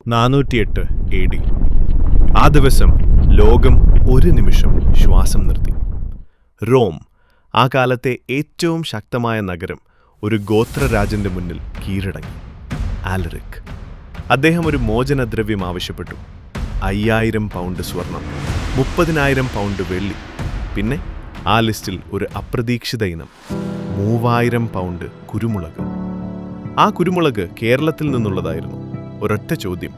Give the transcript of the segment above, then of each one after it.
408 AD. ആ ദിവസം ലോകം ഒരു നിമിഷം ശ്വാസം നിർത്തി. റോം, ആ കാലത്തെ ഏറ്റവും ശക്തമായ നഗരം, ഒരു ഗോത്രരാജന്റെ മുന്നിൽ കീഴടങ്ങി. ആലറിക്. അദ്ദേഹം ഒരു മോചനദ്രവ്യം ആവശ്യപ്പെട്ടു. 5000 പൗണ്ട് സ്വർണം, 30,000 പൗണ്ട് വെള്ളി, പിന്നെ ആ ലിസ്റ്റിൽ ഒരു അപ്രതീക്ഷിത ഇനം, 3000 പൗണ്ട് കുരുമുളക്. ആ കുരുമുളക് കേരളത്തിൽ നിന്നുള്ളതായിരുന്നു. ഒരൊറ്റ ചോദ്യം: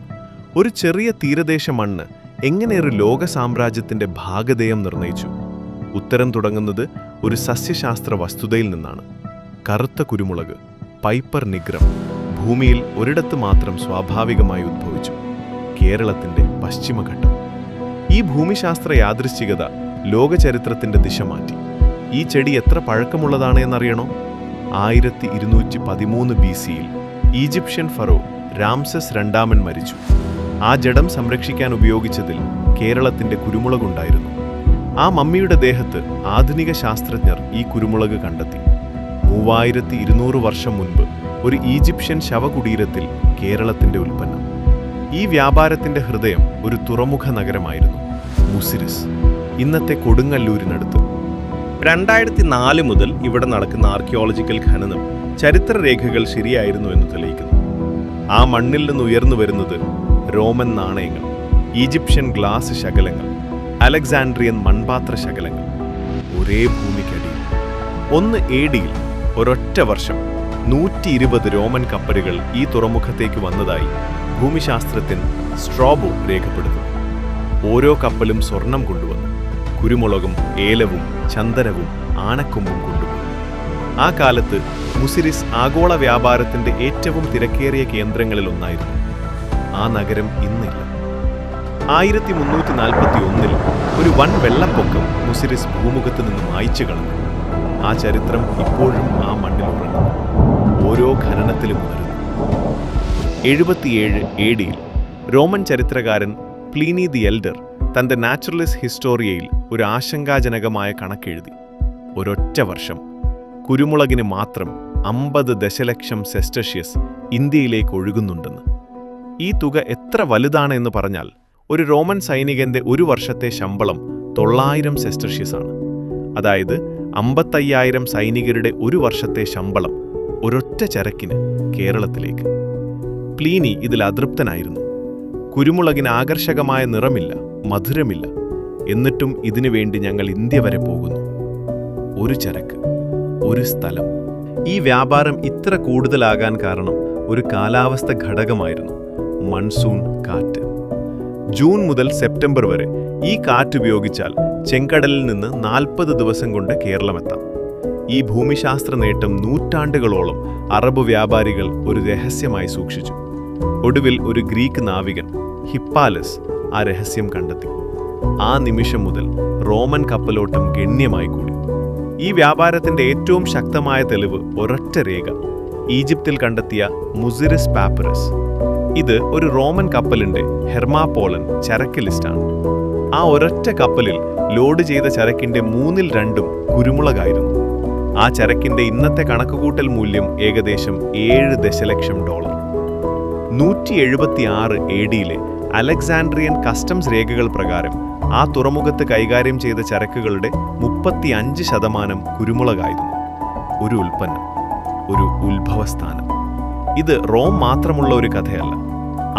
ഒരു ചെറിയ തീരദേശ മണ്ണ് എങ്ങനെ ഒരു ലോക സാമ്രാജ്യത്തിന്റെ ഭാഗധേയം നിർണയിച്ചു? ഉത്തരം തുടങ്ങുന്നത് ഒരു സസ്യശാസ്ത്ര വസ്തുതയിൽ നിന്നാണ്. കറുത്ത കുരുമുളക്, പൈപ്പർ നിഗ്രം, ഭൂമിയിൽ ഒരിടത്ത് മാത്രം സ്വാഭാവികമായി ഉദ്ഭവിച്ചു: കേരളത്തിന്റെ പശ്ചിമഘട്ടം. ഈ ഭൂമിശാസ്ത്ര യാദൃശ്ചികത ലോകചരിത്രത്തിന്റെ ദിശ മാറ്റി. ഈ ചെടി എത്ര പഴക്കമുള്ളതാണ് എന്നറിയണോ? 1213 BC-യിൽ ഈജിപ്ഷ്യൻ ഫറോ രാംസസ് രണ്ടാമൻ മരിച്ചു. ആ ജഡം സംരക്ഷിക്കാൻ ഉപയോഗിച്ചതിൽ കേരളത്തിന്റെ കുരുമുളകുണ്ടായിരുന്നു. ആ മമ്മിയുടെ ദേഹത്ത് ആധുനിക ശാസ്ത്രജ്ഞർ ഈ കുരുമുളക് കണ്ടെത്തി. 3200 വർഷം മുൻപ് ഒരു ഈജിപ്ഷ്യൻ ശവകുടീരത്തിൽ കേരളത്തിന്റെ ഉൽപ്പന്നം. ഈ വ്യാപാരത്തിന്റെ ഹൃദയം ഒരു തുറമുഖ നഗരമായിരുന്നു, മുസിരിസ്, ഇന്നത്തെ കൊടുങ്ങല്ലൂരിനടുത്ത്. 2004 മുതൽ ഇവിടെ നടക്കുന്ന ആർക്കിയോളജിക്കൽ ഖനനം ചരിത്രരേഖകൾ ശരിയായിരുന്നു എന്ന് തെളിയിക്കുന്നു. ആ മണ്ണിൽ നിന്ന് ഉയർന്നു വരുന്നത് റോമൻ നാണയങ്ങൾ, ഈജിപ്ഷ്യൻ ഗ്ലാസ് ശകലങ്ങൾ, അലക്സാൻഡ്രിയൻ മൺപാത്ര ശകലങ്ങൾ. ഒരേ ഭൂമിക്കടിയിൽ. 1 AD-യിൽ ഒരൊറ്റ വർഷം 120 റോമൻ കപ്പലുകൾ ഈ തുറമുഖത്തേക്ക് വന്നതായി ഭൂമിശാസ്ത്രജ്ഞൻ സ്ട്രോബോ രേഖപ്പെടുത്തുന്നു. ഓരോ കപ്പലും സ്വർണം കൊണ്ടുവന്നു, കുരുമുളകും ഏലവും ചന്ദനവും ആനക്കൊമ്പും കൊണ്ടുവന്നു. ആ കാലത്ത് മുസിരിസ് ആഗോള വ്യാപാരത്തിന്റെ ഏറ്റവും തിരക്കേറിയ കേന്ദ്രങ്ങളിൽ ഒന്നായിരുന്നു. ആ നഗരം ഇന്നില്ല. 1341-ൽ ഒരു വൻ വെള്ളപ്പൊക്കം മുസിരിസ് ഭൂമുഖത്ത് നിന്ന് മായ്ച്ചു കളഞ്ഞു. ആ ചരിത്രം ഇപ്പോഴും ആ മണ്ണിൽ ഉറങ്ങുന്നു, ഓരോ ഖനനത്തിലും ഉണരുന്നു. 77 AD-യിൽ റോമൻ ചരിത്രകാരൻ പ്ലീനി ദി എൽഡർ തന്റെ നാച്ചുറലിസ്റ്റ് ഹിസ്റ്റോറിയയിൽ ഒരു ആശങ്കാജനകമായ കണക്കെഴുതി. ഒരൊറ്റ വർഷം കുരുമുളകിന് മാത്രം 50 ദശലക്ഷം സെസ്റ്റഷ്യസ് ഇന്ത്യയിലേക്ക് ഒഴുകുന്നുണ്ടെന്ന്. ഈ തുക എത്ര വലുതാണ് എന്ന് പറഞ്ഞാൽ, ഒരു റോമൻ സൈനികന്റെ ഒരു വർഷത്തെ ശമ്പളം 900 സെസ്റ്റഷ്യസ് ആണ്. അതായത് 55,000 സൈനികരുടെ ഒരു വർഷത്തെ ശമ്പളം ഒരൊറ്റ ചരക്കിന് കേരളത്തിലേക്ക്. പ്ലീനി ഇതിൽ അതൃപ്തനായിരുന്നു. കുരുമുളകിന് ആകർഷകമായ നിറമില്ല, മധുരമില്ല, എന്നിട്ടും ഇതിനു വേണ്ടി ഞങ്ങൾ ഇന്ത്യ വരെ പോകുന്നു. ഒരു ചരക്ക്, ഒരു സ്ഥലം. ഈ വ്യാപാരം ഇത്ര കൂടുതലാകാൻ കാരണം ഒരു കാലാവസ്ഥ ഘടകമായിരുന്നു: മൺസൂൺ കാറ്റ്. ജൂൺ മുതൽ സെപ്റ്റംബർ വരെ ഈ കാറ്റ് ഉപയോഗിച്ചാൽ ചെങ്കടലിൽ നിന്ന് 40 ദിവസം കൊണ്ട് കേരളമെത്താം. ഈ ഭൂമിശാസ്ത്ര നേട്ടം നൂറ്റാണ്ടുകളോളം അറബ് വ്യാപാരികൾ ഒരു രഹസ്യമായി സൂക്ഷിച്ചു. ഒടുവിൽ ഒരു ഗ്രീക്ക് നാവികൻ ഹിപ്പാലസ് ആ രഹസ്യം കണ്ടെത്തി. ആ നിമിഷം മുതൽ റോമൻ കപ്പലോട്ടം ഗണ്യമായി കൂടി. ഈ വ്യാപാരത്തിന്റെ ഏറ്റവും ശക്തമായ തെളിവ് ഒരൊറ്റ രേഖ: ഈജിപ്തിൽ കണ്ടെത്തിയ മുസിരിസ് പാപ്പിറസ്. ഇത് ഒരു റോമൻ കപ്പലിന്റെ ഹെർമാപോളൻ ചരക്ക് ലിസ്റ്റാണ്. ആ ഒരൊറ്റ കപ്പലിൽ ലോഡ് ചെയ്ത ചരക്കിന്റെ 2/3 കുരുമുളകായിരുന്നു. ആ ചരക്കിന്റെ ഇന്നത്തെ കണക്കുകൂട്ടൽ മൂല്യം ഏകദേശം $7 ദശലക്ഷം. 176 AD-യിലെ അലക്സാൻഡ്രിയൻ കസ്റ്റംസ് രേഖകൾ പ്രകാരം ആ തുറമുഖത്ത് കൈകാര്യം ചെയ്ത ചരക്കുകളുടെ 35% കുരുമുളകായിരുന്നു. ഒരു ഉൽപ്പന്നം, ഒരു ഉത്ഭവസ്ഥാനം. ഇത് റോം മാത്രമുള്ള ഒരു കഥയല്ല.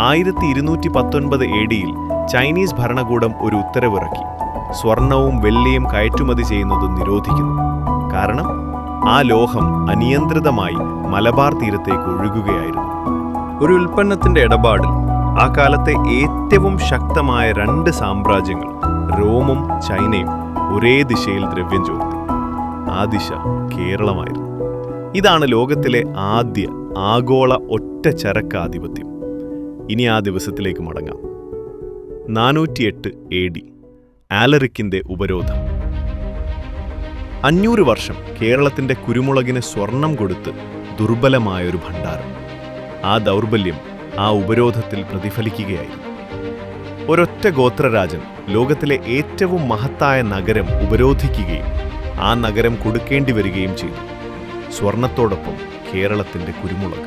1219 AD-യിൽ ചൈനീസ് ഭരണകൂടം ഒരു ഉത്തരവിറക്കി: സ്വർണവും വെള്ളിയും കയറ്റുമതി ചെയ്യുന്നത് നിരോധിക്കുന്നു. കാരണം ആ ലോഹം അനിയന്ത്രിതമായി മലബാർ തീരത്തേക്ക് ഒഴുകുകയായിരുന്നു. ഒരു ഉൽപ്പന്നത്തിന്റെ ഇടപാടിൽ ആ കാലത്തെ ഏറ്റവും ശക്തമായ 2 സാമ്രാജ്യങ്ങൾ, റോമും ചൈനയും, ഒരേ ദിശയിൽ ദ്രവ്യം ചോർത്തി. ആ ദിശ കേരളമായിരുന്നു. ഇതാണ് ലോകത്തിലെ ആദ്യ ആഗോള ഒറ്റ ചരക്കാധിപത്യം. ഇനി ആ ദിവസത്തിലേക്ക് മടങ്ങാം. 408 AD, ആലറിക്കിന്റെ ഉപരോധം. 500 വർഷം കേരളത്തിന്റെ കുരുമുളകിന് സ്വർണം കൊടുത്ത് ദുർബലമായൊരു ഭണ്ഡാരം. ആ ദൗർബല്യം ആ ഉപരോധത്തിൽ പ്രതിഫലിക്കുകയായിരുന്നു. ഒരൊറ്റ ഗോത്രരാജൻ ലോകത്തിലെ ഏറ്റവും മഹത്തായ നഗരം ഉപരോധിക്കുകയും ആ നഗരം കൊടുക്കേണ്ടി വരികയും ചെയ്തു. സ്വർണത്തോടൊപ്പം കേരളത്തിന്റെ കുരുമുളക്.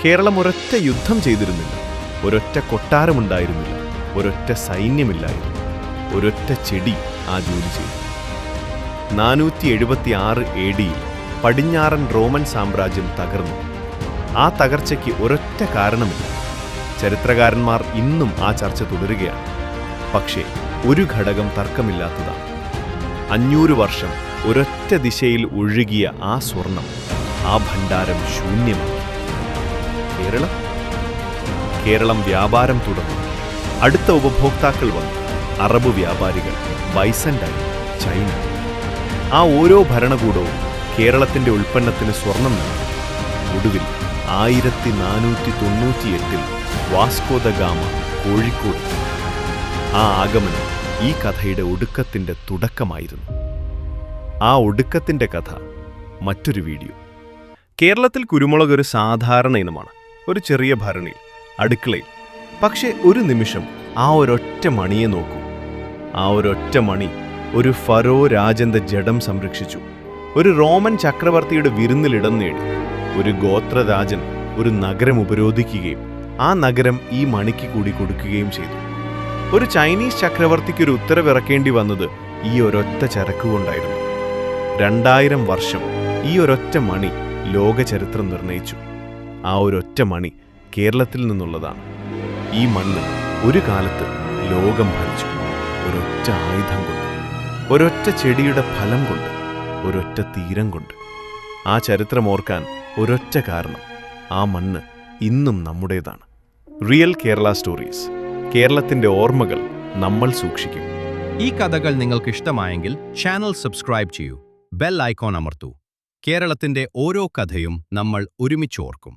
കേരളം ഒരൊറ്റ യുദ്ധം ചെയ്തിരുന്നില്ല. ഒരൊറ്റ കൊട്ടാരമുണ്ടായിരുന്നില്ല, ഒരൊറ്റ സൈന്യമില്ലായിരുന്നു, ഒരൊറ്റ ചെടി ആ ജോലി ചെയ്തു. 476 AD പടിഞ്ഞാറൻ റോമൻ സാമ്രാജ്യം തകർന്നു. ആ തകർച്ചയ്ക്ക് ഒരൊറ്റ കാരണമില്ല. ചരിത്രകാരന്മാർ ഇന്നും ആ ചർച്ച തുടരുകയാണ്. പക്ഷേ ഒരു ഘടകം തർക്കമില്ലാത്തതാണ്. 500 വർഷം ഒരൊറ്റ ദിശയിൽ ഒഴുകിയ ആ സ്വർണം ആ ഭണ്ഡാരം ശൂന്യമാക്കി. കേരളം വ്യാപാരം തുടർന്നു. അടുത്ത ഉപഭോക്താക്കൾ വന്നു. അറബ് വ്യാപാരികൾ, ബൈസന്റൈൻ, ചൈന. ആ ഓരോ ഭരണകൂടവും കേരളത്തിന്റെ ഉൽപ്പന്നത്തിന് സ്വർണം നൽകി. ഒടുവിൽ 1498 വാസ്കോ ദ ഗാമ കോഴിക്കോട്. ആ ആഗമനം ഈ കഥയുടെ ഒടുക്കത്തിന്റെ തുടക്കമായിരുന്നു. ആ ഒടുക്കത്തിന്റെ കഥ മറ്റൊരു വീഡിയോ. കേരളത്തിൽ കുരുമുളക് ഒരു സാധാരണ ഇനമാണ്. ഒരു ചെറിയ ഭരണിയിൽ, അടുക്കളയിൽ. പക്ഷേ ഒരു നിമിഷം ആ ഒരൊറ്റ മണിയെ നോക്കൂ. ആ ഒരൊറ്റ മണി ഒരു ഫറോ രാജന്റെ ജഡം സംരക്ഷിച്ചു. ഒരു റോമൻ ചക്രവർത്തിയുടെ വിരുന്നിൽ ഇടം നേടി. ഒരു ഗോത്രരാജൻ ഒരു നഗരം ഉപരോധിക്കുകയും ആ നഗരം ഈ മണിക്ക് കൂടി കൊടുക്കുകയും ചെയ്തു. ഒരു ചൈനീസ് ചക്രവർത്തിക്ക് ഒരു ഉത്തരവിറക്കേണ്ടി വന്നത് ഈ ഒരൊറ്റ ചരക്ക് കൊണ്ടായിരുന്നു. 2000 വർഷം ഈ ഒരൊറ്റ മണി ലോക ചരിത്രം നിർണയിച്ചു. ആ ഒരൊറ്റ മണി കേരളത്തിൽ നിന്നുള്ളതാണ്. ഈ മണ്ണ് ഒരു കാലത്ത് ലോകം ഭരിച്ചു. ഒരൊറ്റ ആയുധം കൊണ്ട്, ഒരൊറ്റ ചെടിയുടെ ഫലം കൊണ്ട്, ഒരൊറ്റ തീരം കൊണ്ട്. ആ ചരിത്രം ഓർക്കാൻ ഒരൊറ്റ കാരണം: ആ മണ്ണ് ഇന്നും നമ്മുടേതാണ്. Real Kerala stories. കേരളത്തിന്റെ ഓർമ്മകൾ നമ്മൾ സൂക്ഷിക്കും. ഈ കഥകൾ നിങ്ങൾക്ക് ഇഷ്ടമായെങ്കിൽ ചാനൽ സബ്സ്ക്രൈബ് ചെയ്യൂ, ബെൽ ഐക്കോൺ അമർത്തൂ. കേരളത്തിന്റെ ഓരോ കഥയും നമ്മൾ ഒരുമിച്ച് ഓർക്കും.